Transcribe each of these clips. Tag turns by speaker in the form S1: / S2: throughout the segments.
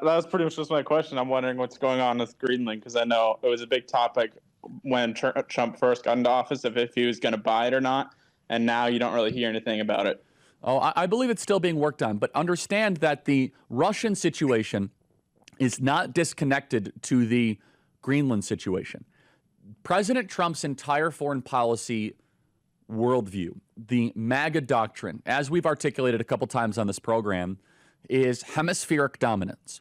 S1: that was pretty much just my question. I'm wondering what's going on with Greenland, because I know it was a big topic when Trump first got into office if he was going to buy it or not, and now you don't really hear anything about it.
S2: Oh, I believe it's still being worked on, but understand that the Russian situation is not disconnected to the Greenland situation. President Trump's entire foreign policy worldview, the MAGA doctrine, as we've articulated a couple times on this program, is hemispheric dominance.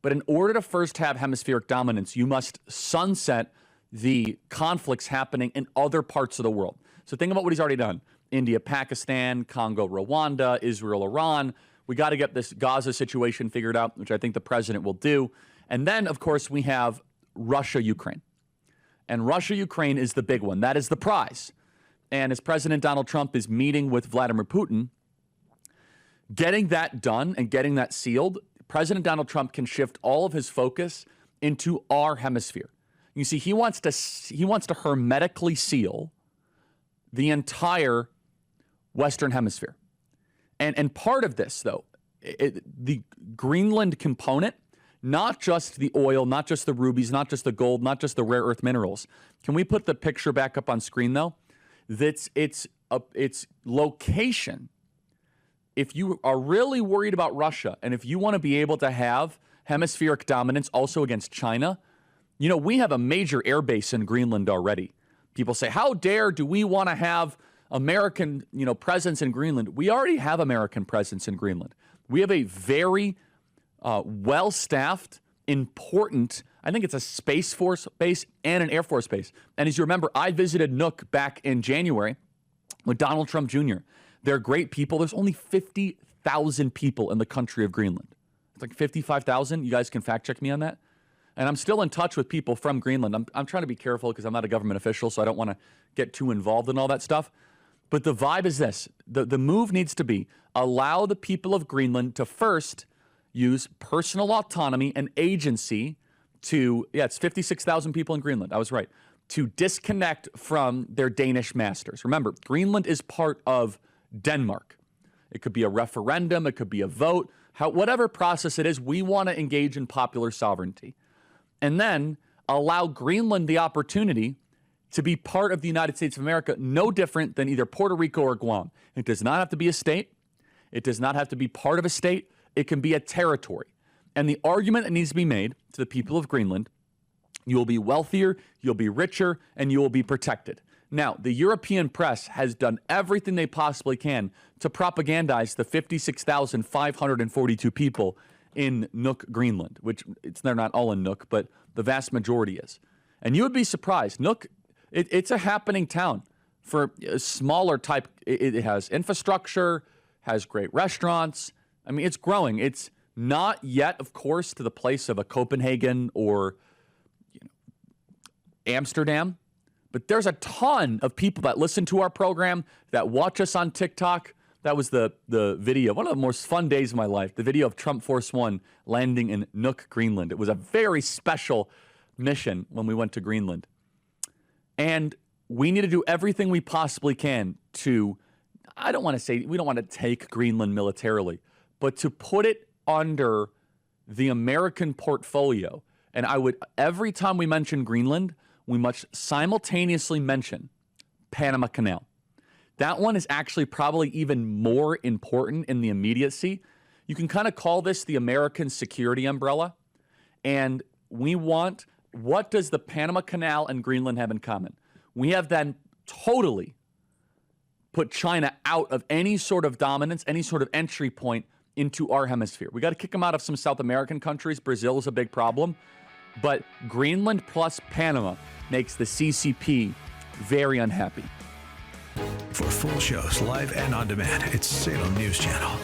S2: But in order to first have hemispheric dominance, you must sunset the conflicts happening in other parts of the world. So think about what he's already done. India, Pakistan, Congo, Rwanda, Israel, Iran. We got to get this Gaza situation figured out, which I think the president will do. And then, of course, we have Russia, Ukraine. And Russia, Ukraine is the big one. That is the prize. And as President Donald Trump is meeting with Vladimir Putin, getting that done and getting that sealed, President Donald Trump can shift all of his focus into our hemisphere. You see, he wants to hermetically seal the entire Western Hemisphere. And part of this, though, the Greenland component, not just the oil, not just the rubies, not just the gold, not just the rare earth minerals. Can we put the picture back up on screen, though? That's its location. If you are really worried about Russia, and if you want to be able to have hemispheric dominance also against China, you know, we have a major air base in Greenland already. People say, how dare do we want to have American, presence in Greenland? We already have American presence in Greenland. We have a very well-staffed, important, I think it's a Space Force base and an Air Force base. And as you remember, I visited Nook back in January with Donald Trump Jr. They're great people. There's only 50,000 people in the country of Greenland. It's like 55,000. You guys can fact check me on that. And I'm still in touch with people from Greenland. I'm trying to be careful because I'm not a government official, so I don't want to get too involved in all that stuff. But the vibe is this. The move needs to be allow the people of Greenland to first use personal autonomy and agency to, it's 56,000 people in Greenland. I was right. To disconnect from their Danish masters. Remember, Greenland is part of Denmark. It could be a referendum. It could be a vote. Whatever process it is, we want to engage in popular sovereignty. And then allow Greenland the opportunity to be part of the United States of America, no different than either Puerto Rico or Guam. It does not have to be a state. It does not have to be part of a state. It can be a territory. And the argument that needs to be made to the people of Greenland, you will be wealthier, you'll be richer, and you will be protected. Now, the European press has done everything they possibly can to propagandize the 56,542 people in Nook, Greenland, which they're not all in Nook, but the vast majority is. And you would be surprised. Nook, it's a happening town for a smaller type. It has infrastructure, has great restaurants. I mean, it's growing. It's not yet, of course, to the place of a Copenhagen or Amsterdam, but there's a ton of people that listen to our program, that watch us on TikTok. That was the video, one of the most fun days of my life, the video of Trump Force One landing in Nook, Greenland. It was a very special mission when we went to Greenland. And we need to do everything we possibly can to, I don't want to say, we don't want to take Greenland militarily, but to put it under the American portfolio. And I would, every time we mention Greenland, we must simultaneously mention Panama Canal. That one is actually probably even more important in the immediacy. You can kind of call this the American security umbrella. And we want, what does the Panama Canal and Greenland have in common? We have then totally put China out of any sort of dominance, any sort of entry point into our hemisphere. We got to kick them out of some South American countries. Brazil is a big problem. But Greenland plus Panama makes the CCP very unhappy.
S3: For full shows, live and on demand, it's Salem News Channel.